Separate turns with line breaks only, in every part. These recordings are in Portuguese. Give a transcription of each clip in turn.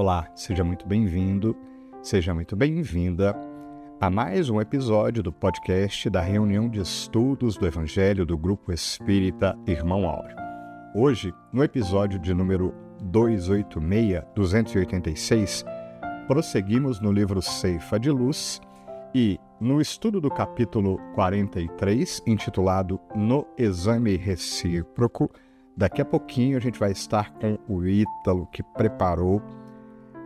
Olá, seja muito bem-vindo, seja muito bem-vinda a mais um episódio do podcast da reunião de estudos do Evangelho do Grupo Espírita Irmão Áureo. Hoje, no episódio de número 286, prosseguimos no livro Ceifa de Luz e no estudo do capítulo 43, intitulado No Exame Recíproco. Daqui a pouquinho a gente vai estar com o Ítalo, que preparou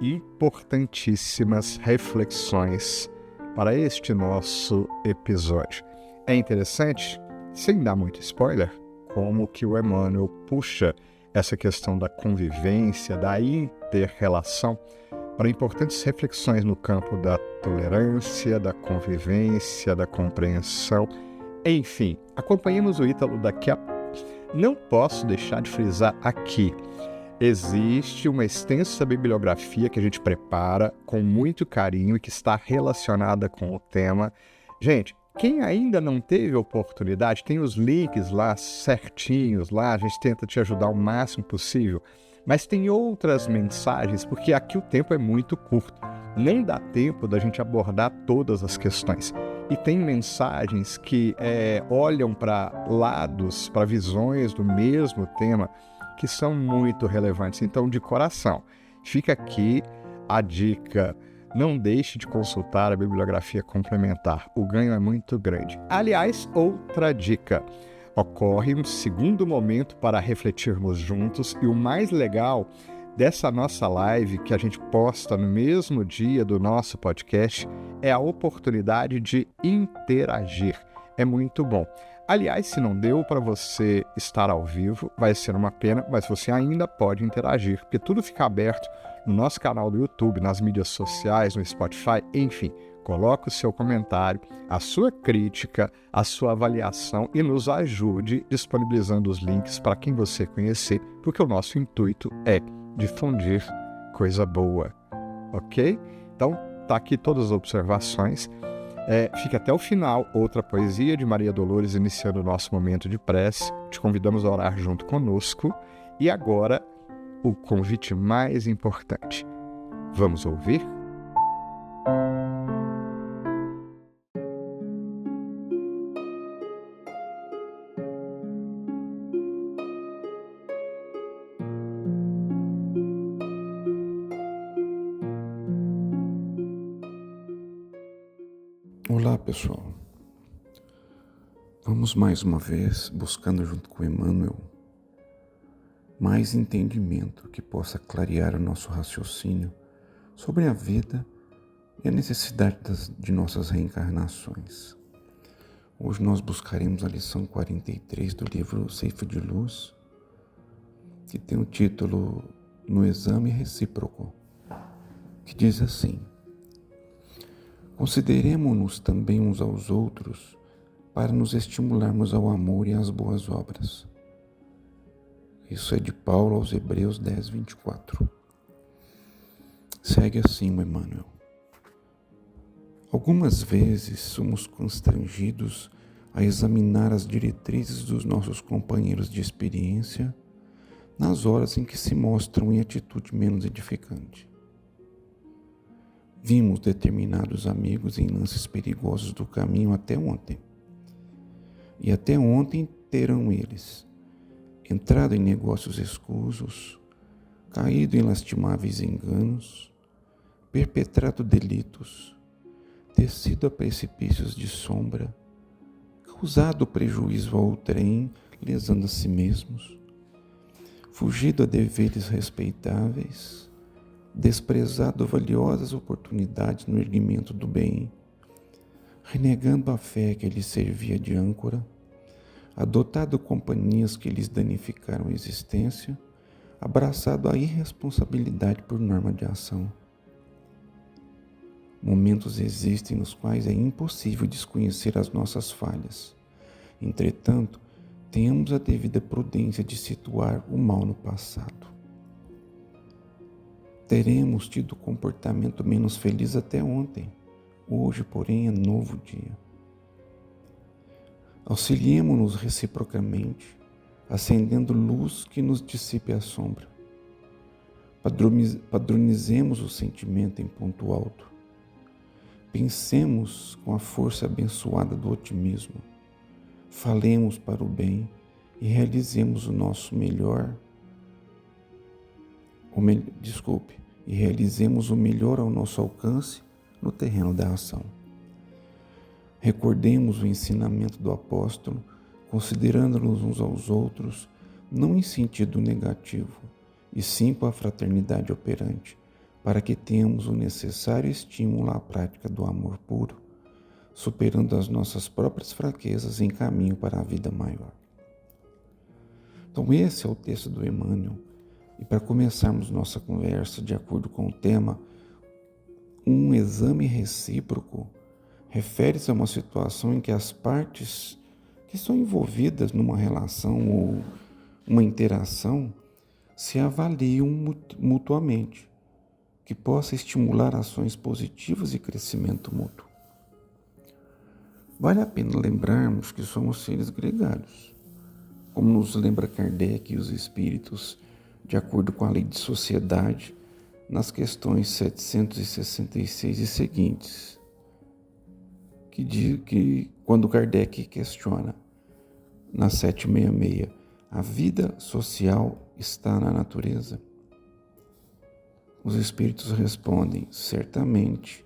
importantíssimas reflexões para este nosso episódio. É interessante, sem dar muito spoiler, como que o Emmanuel puxa essa questão da convivência, da inter-relação, para importantes reflexões no campo da tolerância, da convivência, da compreensão. Enfim, acompanhemos o Ítalo daqui a pouco. Não posso deixar de frisar aqui. Existe uma extensa bibliografia que a gente prepara com muito carinho e que está relacionada com o tema. Gente, quem ainda não teve oportunidade, tem os links lá certinhos, lá a gente tenta te ajudar o máximo possível, mas tem outras mensagens, porque aqui o tempo é muito curto, nem dá tempo da gente abordar todas as questões. E tem mensagens que olham para lados, para visões do mesmo tema, que são muito relevantes. Então, de coração, fica aqui a dica: não deixe de consultar a bibliografia complementar, o ganho é muito grande. Aliás, outra dica: ocorre um segundo momento para refletirmos juntos, e o mais legal dessa nossa live, que a gente posta no mesmo dia do nosso podcast, é a oportunidade de interagir. É muito bom. Aliás, se não deu para você estar ao vivo, vai ser uma pena, mas você ainda pode interagir, porque tudo fica aberto no nosso canal do YouTube, nas mídias sociais, no Spotify, enfim. Coloque o seu comentário, a sua crítica, a sua avaliação e nos ajude disponibilizando os links para quem você conhecer, porque o nosso intuito é difundir coisa boa, ok? Então, tá aqui todas as observações. Fica até o final outra poesia de Maria Dolores, iniciando o nosso momento de prece. Te convidamos a orar junto conosco. E agora, o convite mais importante. Vamos ouvir?
Olá, pessoal. Vamos mais uma vez buscando junto com Emmanuel mais entendimento que possa clarear o nosso raciocínio sobre a vida e a necessidade de nossas reencarnações. Hoje nós buscaremos a lição 43 do livro Ceifa de Luz, que tem o título No Exame Recíproco, que diz assim: consideremo-nos também uns aos outros para nos estimularmos ao amor e às boas obras. Isso é de Paulo aos Hebreus 10, 24. Segue assim o Emmanuel. Algumas vezes somos constrangidos a examinar as diretrizes dos nossos companheiros de experiência nas horas em que se mostram em atitude menos edificante. Vimos determinados amigos em lances perigosos do caminho até ontem. E até ontem terão eles entrado em negócios escusos, caído em lastimáveis enganos, perpetrado delitos, descido a precipícios de sombra, causado prejuízo ao outrem, lesando a si mesmos, fugido a deveres respeitáveis, desprezado valiosas oportunidades no erguimento do bem, renegando a fé que lhes servia de âncora, adotado companhias que lhes danificaram a existência, abraçado a irresponsabilidade por norma de ação. Momentos existem nos quais é impossível desconhecer as nossas falhas. Entretanto, tenhamos a devida prudência de situar o mal no passado. Teremos tido comportamento menos feliz até ontem. Hoje, porém, é novo dia. Auxiliemo-nos reciprocamente, acendendo luz que nos dissipe a sombra. Padronizemos o sentimento em ponto alto. Pensemos com a força abençoada do otimismo. Falemos para o bem e realizemos o nosso melhor. E realizemos o melhor ao nosso alcance no terreno da ação. Recordemos o ensinamento do apóstolo, considerando-nos uns aos outros, não em sentido negativo, e sim com a fraternidade operante, para que tenhamos o necessário estímulo à prática do amor puro, superando as nossas próprias fraquezas em caminho para a vida maior. Então esse é o texto do Emmanuel, e para começarmos nossa conversa de acordo com o tema, um exame recíproco refere-se a uma situação em que as partes que estão envolvidas numa relação ou uma interação se avaliam mutuamente, que possa estimular ações positivas e crescimento mútuo. Vale a pena lembrarmos que somos seres gregários, como nos lembra Kardec e os espíritos, de acordo com a lei de sociedade, nas questões 766 e seguintes, que diz que quando Kardec questiona na 766, a vida social está na natureza? Os espíritos respondem, certamente,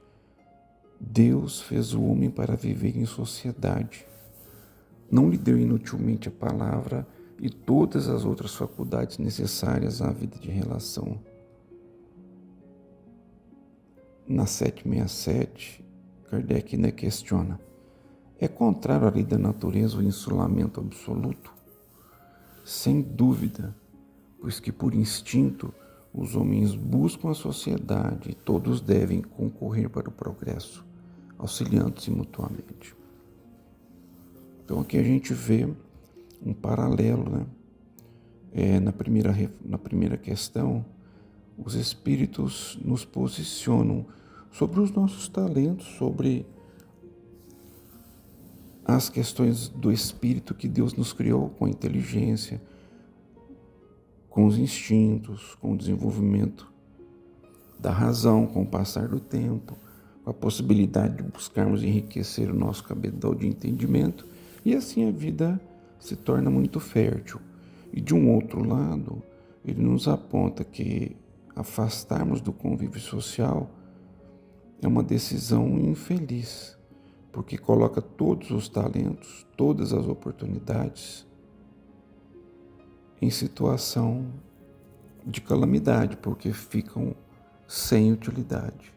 Deus fez o homem para viver em sociedade. Não lhe deu inutilmente a palavra e todas as outras faculdades necessárias à vida de relação. Na 767, Kardec ainda questiona, é contrário à lei da natureza o insulamento absoluto? Sem dúvida, pois que por instinto os homens buscam a sociedade e todos devem concorrer para o progresso, auxiliando-se mutuamente. Então aqui a gente vê um paralelo, né? Na primeira questão, os espíritos nos posicionam sobre os nossos talentos, sobre as questões do espírito que Deus nos criou com a inteligência, com os instintos, com o desenvolvimento da razão, com o passar do tempo, com a possibilidade de buscarmos enriquecer o nosso cabedal de entendimento, e assim a vida se torna muito fértil. E de um outro lado, ele nos aponta que afastarmos do convívio social é uma decisão infeliz, porque coloca todos os talentos, todas as oportunidades em situação de calamidade, porque ficam sem utilidade.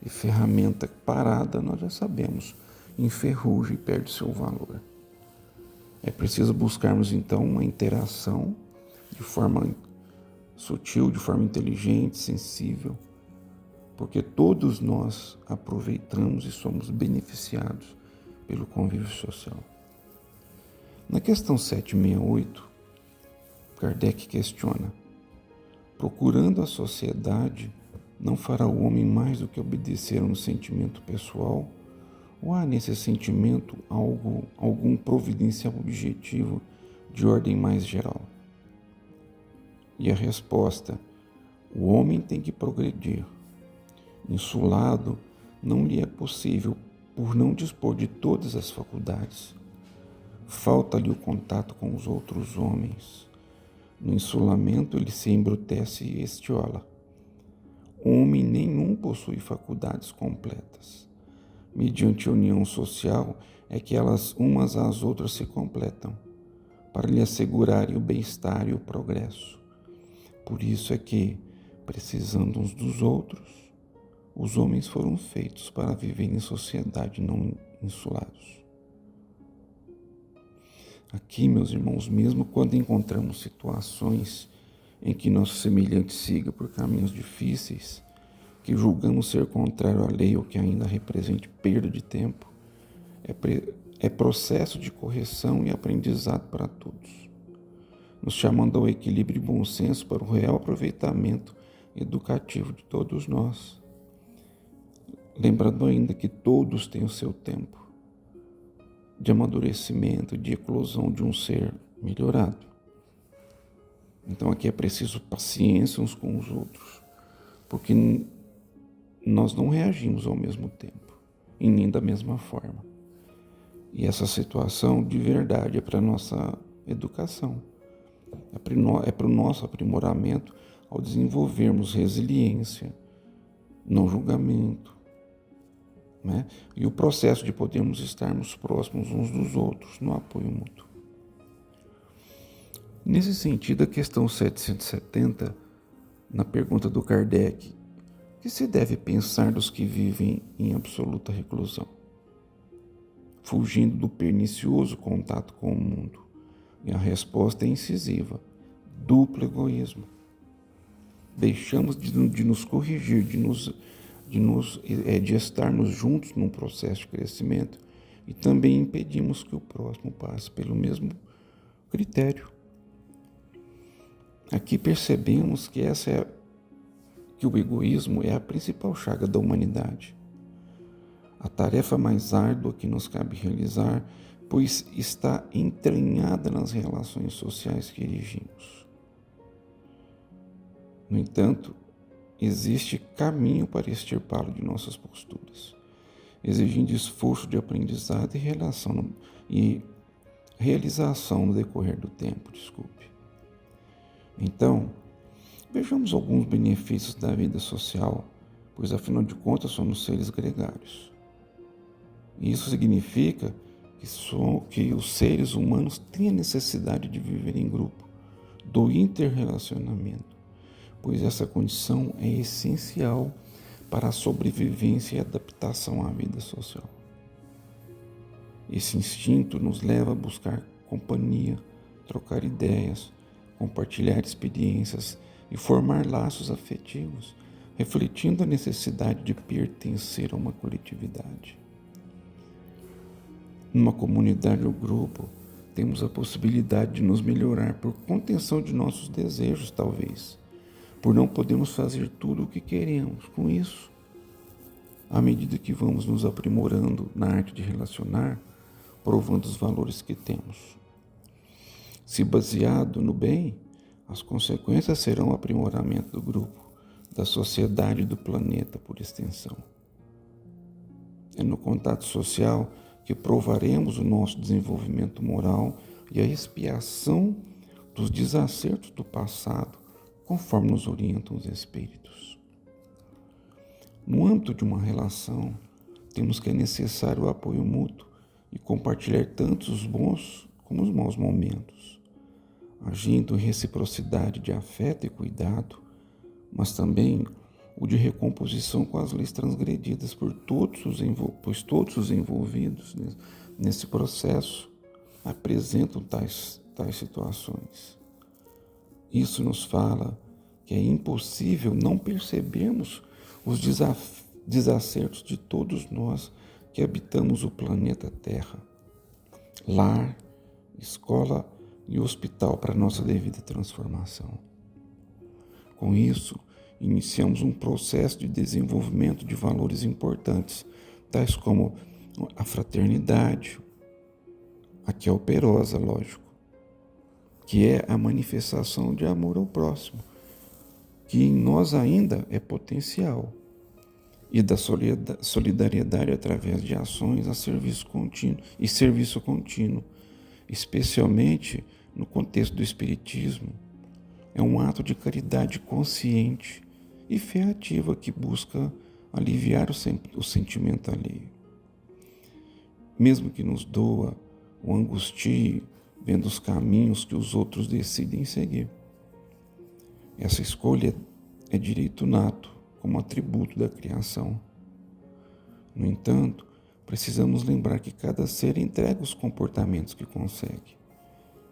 E ferramenta parada, nós já sabemos, enferruja e perde seu valor. É preciso buscarmos então uma interação de forma sutil, de forma inteligente, sensível, porque todos nós aproveitamos e somos beneficiados pelo convívio social. Na questão 768, Kardec questiona, procurando a sociedade, não fará o homem mais do que obedecer a um sentimento pessoal? Ou há nesse sentimento algum providencial objetivo de ordem mais geral? E a resposta, o homem tem que progredir. Insulado, não lhe é possível por não dispor de todas as faculdades. Falta-lhe o contato com os outros homens. No insulamento ele se embrutece e estiola. Homem nenhum possui faculdades completas. Mediante a união social é que elas umas às outras se completam, para lhe assegurarem o bem-estar e o progresso. Por isso é que, precisando uns dos outros, os homens foram feitos para viver em sociedade, não insulados. Aqui, meus irmãos, mesmo quando encontramos situações em que nosso semelhante siga por caminhos difíceis, que julgamos ser contrário à lei ou que ainda represente perda de tempo, é processo de correção e aprendizado para todos, nos chamando ao equilíbrio e bom senso para o real aproveitamento educativo de todos nós. Lembrando ainda que todos têm o seu tempo de amadurecimento, de eclosão de um ser melhorado. Então aqui é preciso paciência uns com os outros, porque nós não reagimos ao mesmo tempo e nem da mesma forma. E essa situação de verdade é para a nossa educação, é para o nosso aprimoramento ao desenvolvermos resiliência, não julgamento, né? E o processo de podermos estarmos próximos uns dos outros no apoio mútuo. Nesse sentido, a questão 770, na pergunta do Kardec, o que se deve pensar dos que vivem em absoluta reclusão, fugindo do pernicioso contato com o mundo? E a resposta é incisiva: duplo egoísmo. Deixamos de nos corrigir, de estarmos juntos num processo de crescimento e também impedimos que o próximo passe pelo mesmo critério. Aqui percebemos que que o egoísmo é a principal chaga da humanidade. A tarefa mais árdua que nos cabe realizar, pois está entranhada nas relações sociais que erigimos. No entanto, existe caminho para extirpá-lo de nossas posturas, exigindo esforço de aprendizado e realização no decorrer do tempo. Então, vejamos alguns benefícios da vida social, pois afinal de contas somos seres gregários. Isso significa que os seres humanos têm a necessidade de viver em grupo, do interrelacionamento, pois essa condição é essencial para a sobrevivência e adaptação à vida social. Esse instinto nos leva a buscar companhia, trocar ideias, compartilhar experiências e formar laços afetivos, refletindo a necessidade de pertencer a uma coletividade. Numa comunidade ou grupo, temos a possibilidade de nos melhorar por contenção de nossos desejos, talvez, por não podermos fazer tudo o que queremos. Com isso, à medida que vamos nos aprimorando na arte de relacionar, provando os valores que temos. Se baseado no bem, as consequências serão o aprimoramento do grupo, da sociedade e do planeta por extensão. É no contato social que provaremos o nosso desenvolvimento moral e a expiação dos desacertos do passado, conforme nos orientam os Espíritos. No âmbito de uma relação, temos que é necessário o apoio mútuo e compartilhar tanto os bons como os maus momentos, agindo em reciprocidade de afeto e cuidado, mas também o de recomposição com as leis transgredidas pois todos os envolvidos nesse processo apresentam tais situações. Isso nos fala que é impossível não percebermos os desacertos de todos nós que habitamos o planeta Terra, lar, escola e hospital para nossa devida transformação. Com isso, iniciamos um processo de desenvolvimento de valores importantes, tais como a fraternidade, aqui é operosa, lógico, que é a manifestação de amor ao próximo, que em nós ainda é potencial, e da solidariedade através de ações a serviço contínuo, especialmente no contexto do Espiritismo. É um ato de caridade consciente e fé ativa que busca aliviar o sentimento alheio. Mesmo que nos doa ou angustie, vendo os caminhos que os outros decidem seguir. Essa escolha é direito nato, como atributo da criação. No entanto, precisamos lembrar que cada ser entrega os comportamentos que consegue,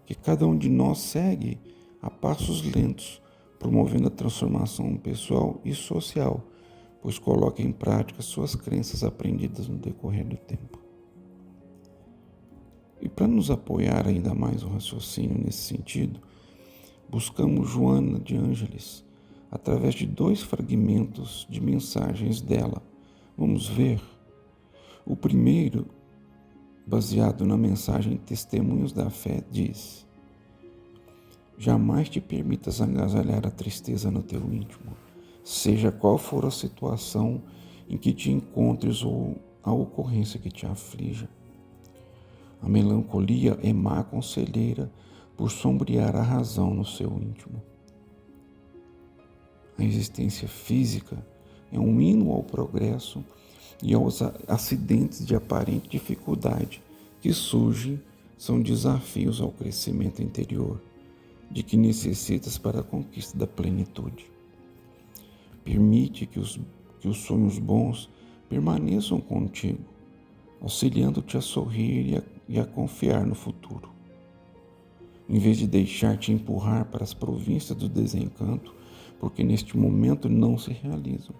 que cada um de nós segue a passos lentos, promovendo a transformação pessoal e social, pois coloca em prática suas crenças aprendidas no decorrer do tempo. E para nos apoiar ainda mais o raciocínio nesse sentido, buscamos Joana de Ângeles, através de 2 fragmentos de mensagens dela. Vamos ver. O primeiro, baseado na mensagem Testemunhos da Fé, diz: jamais te permitas agasalhar a tristeza no teu íntimo, seja qual for a situação em que te encontres ou a ocorrência que te aflija. A melancolia é má conselheira por sombrear a razão no seu íntimo. A existência física é um hino ao progresso e aos acidentes de aparente dificuldade que surgem são desafios ao crescimento interior, de que necessitas para a conquista da plenitude. Permite que os sonhos bons permaneçam contigo, auxiliando-te a sorrir e a confiar no futuro. Em vez de deixar-te empurrar para as províncias do desencanto, porque neste momento não se realizam.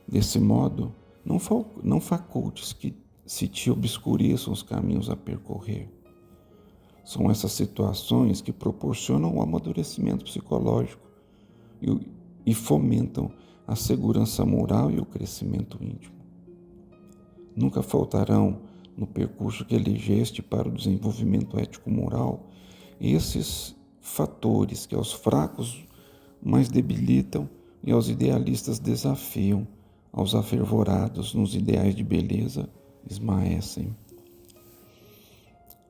Desse modo, não facultes que se te obscureçam os caminhos a percorrer. São essas situações que proporcionam o amadurecimento psicológico e fomentam a segurança moral e o crescimento íntimo. Nunca faltarão, no percurso que elegeste para o desenvolvimento ético-moral, esses fatores que aos fracos mais debilitam e aos idealistas desafiam, aos afervorados nos ideais de beleza esmaecem.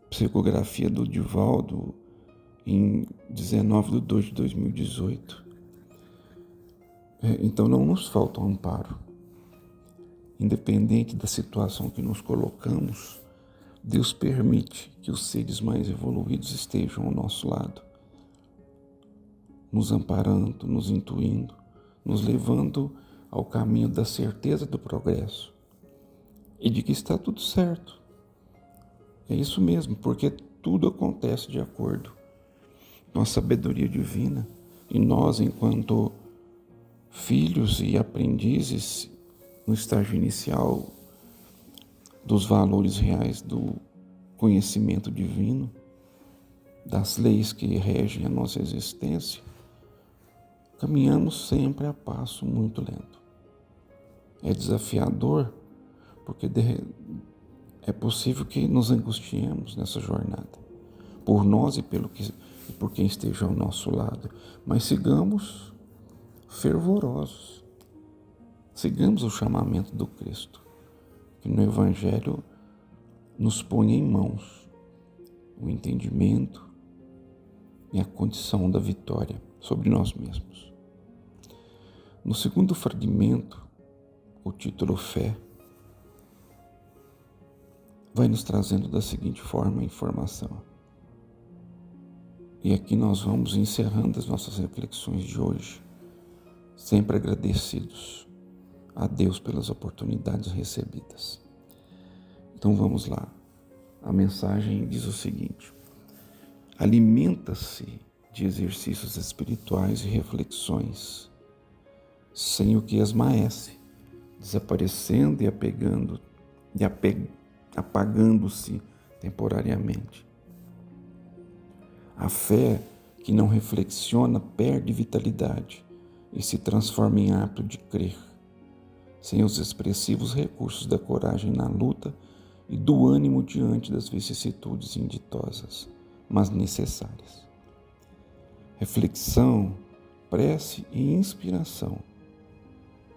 Psicografia do Divaldo, em 19/2/2018. Então não nos falta um amparo. Independente da situação que nos colocamos, Deus permite que os seres mais evoluídos estejam ao nosso lado, nos amparando, nos intuindo, nos levando ao caminho da certeza do progresso e de que está tudo certo. É isso mesmo, porque tudo acontece de acordo com a sabedoria divina e nós, enquanto filhos e aprendizes no estágio inicial dos valores reais do conhecimento divino, das leis que regem a nossa existência, caminhamos sempre a passo muito lento. É desafiador, porque é possível que nos angustiemos nessa jornada, por nós e por quem esteja ao nosso lado, mas sigamos fervorosos, sigamos o chamamento do Cristo, que no Evangelho nos põe em mãos o entendimento e a condição da vitória sobre nós mesmos. No segundo fragmento, o título Fé vai nos trazendo da seguinte forma a informação. E aqui nós vamos encerrando as nossas reflexões de hoje, sempre agradecidos a Deus pelas oportunidades recebidas. Então vamos lá. A mensagem diz o seguinte: alimenta-se de exercícios espirituais e reflexões, sem o que esmaece, desaparecendo e apagando-se temporariamente. A fé que não reflexiona perde vitalidade e se transforma em hábito de crer, sem os expressivos recursos da coragem na luta e do ânimo diante das vicissitudes inditosas, mas necessárias. Reflexão, prece e inspiração.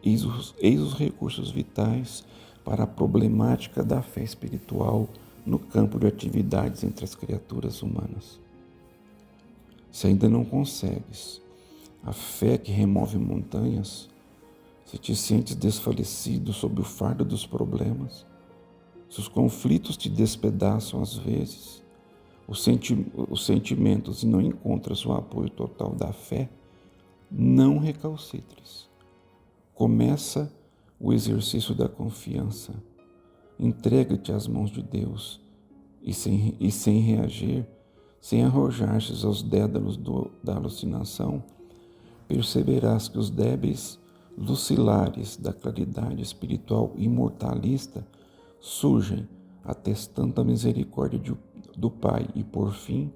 Eis os recursos vitais para a problemática da fé espiritual no campo de atividades entre as criaturas humanas. Se ainda não consegues a fé que remove montanhas, se te sentes desfalecido sob o fardo dos problemas, se os conflitos te despedaçam às vezes, os sentimentos e não encontras o apoio total da fé, não recalcitres. Começa o exercício da confiança. Entrega-te às mãos de Deus e sem reagir, sem arrojar-te aos dédalos da alucinação, perceberás que os débeis lucilares da claridade espiritual imortalista surgem atestando a misericórdia do Pai e, por fim,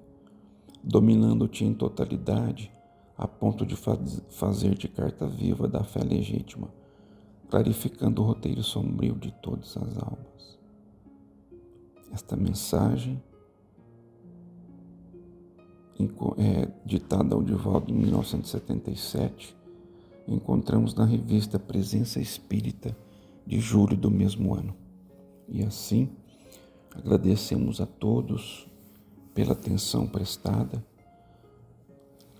dominando-te em totalidade, a ponto de fazer-te carta viva da fé legítima, clarificando o roteiro sombrio de todas as almas. Esta mensagem ditada ao Divaldo em 1977, encontramos na revista Presença Espírita de julho do mesmo ano. E assim, agradecemos a todos pela atenção prestada,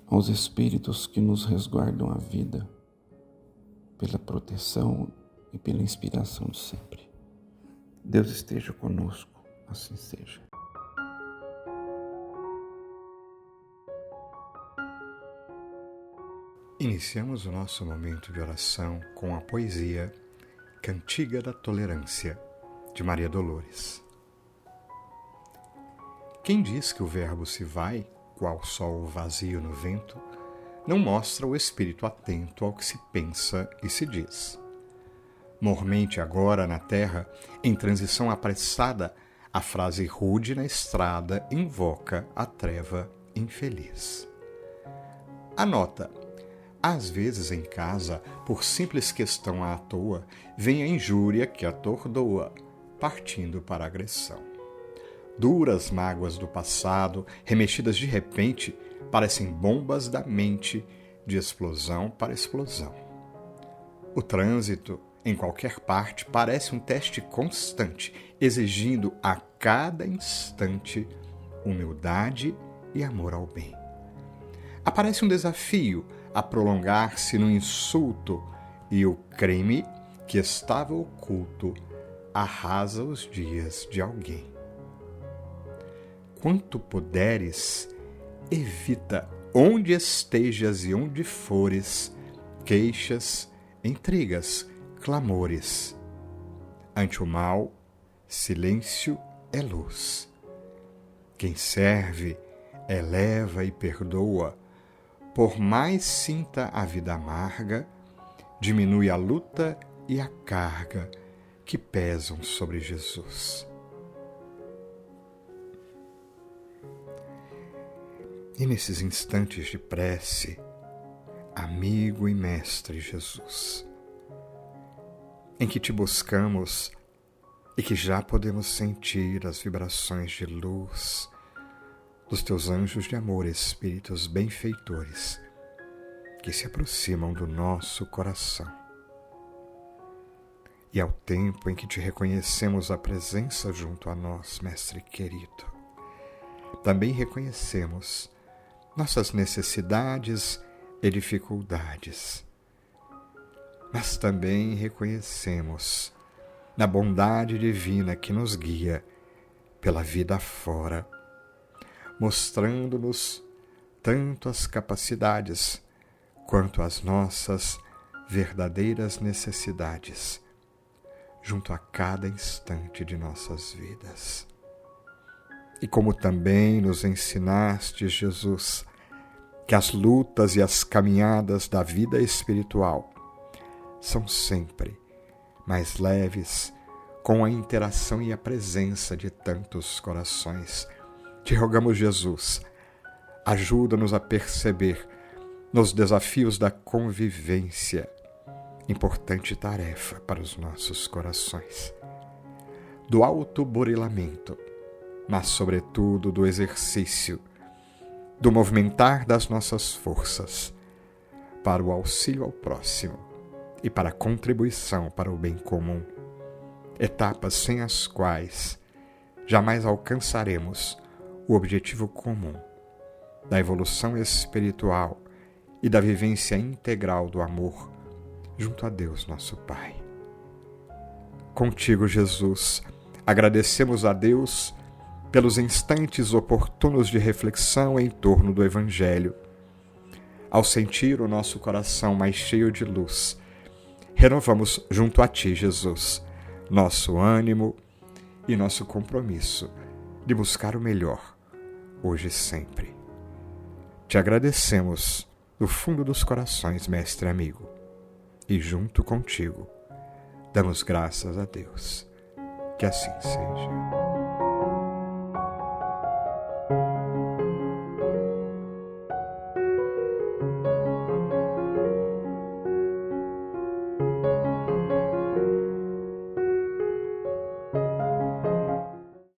aos espíritos que nos resguardam a vida, pela proteção e pela inspiração de sempre. Deus esteja conosco, assim seja.
Iniciamos o nosso momento de oração com a poesia Cantiga da Tolerância, de Maria Dolores. Quem diz que o verbo se vai, qual sol vazio no vento, não mostra o espírito atento ao que se pensa e se diz. Mormente agora na terra, em transição apressada, a frase rude na estrada invoca a treva infeliz. Anota, às vezes em casa, por simples questão à toa, vem a injúria que atordoa, partindo para a agressão. Duras mágoas do passado, remexidas de repente, parecem bombas da mente, de explosão para explosão. O trânsito, em qualquer parte, parece um teste constante, exigindo a cada instante humildade e amor ao bem. Aparece um desafio a prolongar-se no insulto, e o crime que estava oculto arrasa os dias de alguém. Quanto puderes, evita, onde estejas e onde fores, queixas, intrigas, clamores. Ante o mal, silêncio é luz. Quem serve, eleva e perdoa, por mais sinta a vida amarga, diminui a luta e a carga que pesam sobre Jesus. E nesses instantes de prece, amigo e mestre Jesus, em que te buscamos e que já podemos sentir as vibrações de luz dos teus anjos de amor, espíritos benfeitores, que se aproximam do nosso coração. E ao tempo em que te reconhecemos a presença junto a nós, Mestre querido, também reconhecemos nossas necessidades e dificuldades, mas também reconhecemos na bondade divina que nos guia pela vida afora, mostrando-nos tanto as capacidades quanto as nossas verdadeiras necessidades, junto a cada instante de nossas vidas. E como também nos ensinaste, Jesus, que as lutas e as caminhadas da vida espiritual são sempre mais leves com a interação e a presença de tantos corações. Te rogamos, Jesus, ajuda-nos a perceber nos desafios da convivência, importante tarefa para os nossos corações, do autoburilamento, mas sobretudo do exercício, do movimentar das nossas forças para o auxílio ao próximo e para a contribuição para o bem comum, etapas sem as quais jamais alcançaremos o objetivo comum da evolução espiritual e da vivência integral do amor junto a Deus, nosso Pai. Contigo, Jesus, agradecemos a Deus pelos instantes oportunos de reflexão em torno do Evangelho. Ao sentir o nosso coração mais cheio de luz, renovamos junto a Ti, Jesus, nosso ânimo e nosso compromisso de buscar o melhor, hoje e sempre. Te agradecemos do fundo dos corações, mestre amigo, e junto contigo, damos graças a Deus. Que assim seja.